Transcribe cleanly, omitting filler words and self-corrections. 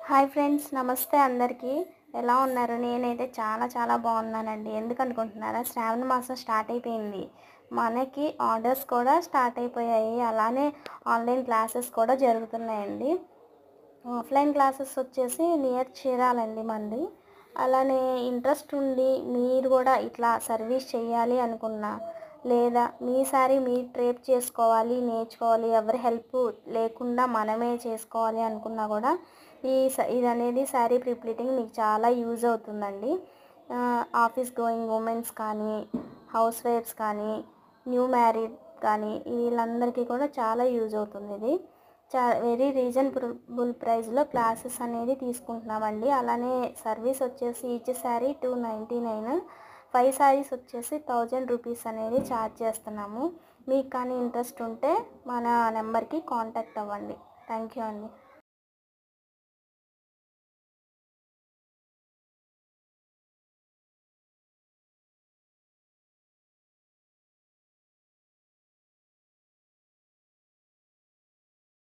Hi friends, నమస్తే అందరికీ. ఎలా ఉన్నారు? నేనైతే చాలా బాగున్నానండి. ఎందుకనుకుంటున్నారా? శ్రావణ మాసం స్టార్ట్ అయిపోయింది. మనకి ఆర్డర్స్ కూడా స్టార్ట్ అయిపోయాయి. అలానే ఆన్లైన్ క్లాసెస్ కూడా జరుగుతున్నాయండి. ఆఫ్లైన్ క్లాసెస్ వచ్చేసి నియర్ చీరాలండి మంది. అలానే ఇంట్రెస్ట్ ఉండి మీరు కూడా ఇట్లా సర్వీస్ చేయాలి అనుకున్నా, లేదా మీ సారీ మీరు డ్రేప్ చేసుకోవాలి, నేర్చుకోవాలి, ఎవరి హెల్ప్ లేకుండా మనమే చేసుకోవాలి అనుకున్నా కూడా ఇదనేది శారీ ప్రీప్లీటింగ్ మీకు చాలా యూజ్ అవుతుందండి. ఆఫీస్ గోయింగ్ ఉమెన్స్ కానీ, హౌస్ వైఫ్స్ కానీ, న్యూ మ్యారీడ్ కానీ వీళ్ళందరికీ కూడా చాలా యూజ్ అవుతుంది. ఇది వెరీ రీజనబుల్ ప్రైస్లో క్లాసెస్ అనేది తీసుకుంటున్నామండి. అలానే సర్వీస్ వచ్చేసి ఈచ్ శారీ 299, 5 శారీస్ వచ్చేసి 1000 రూపీస్ అనేది ఛార్జ్ చేస్తున్నాము. మీకు కానీ ఇంట్రెస్ట్ ఉంటే మన నెంబర్కి కాంటాక్ట్ అవ్వండి. థ్యాంక్ యూ అండి.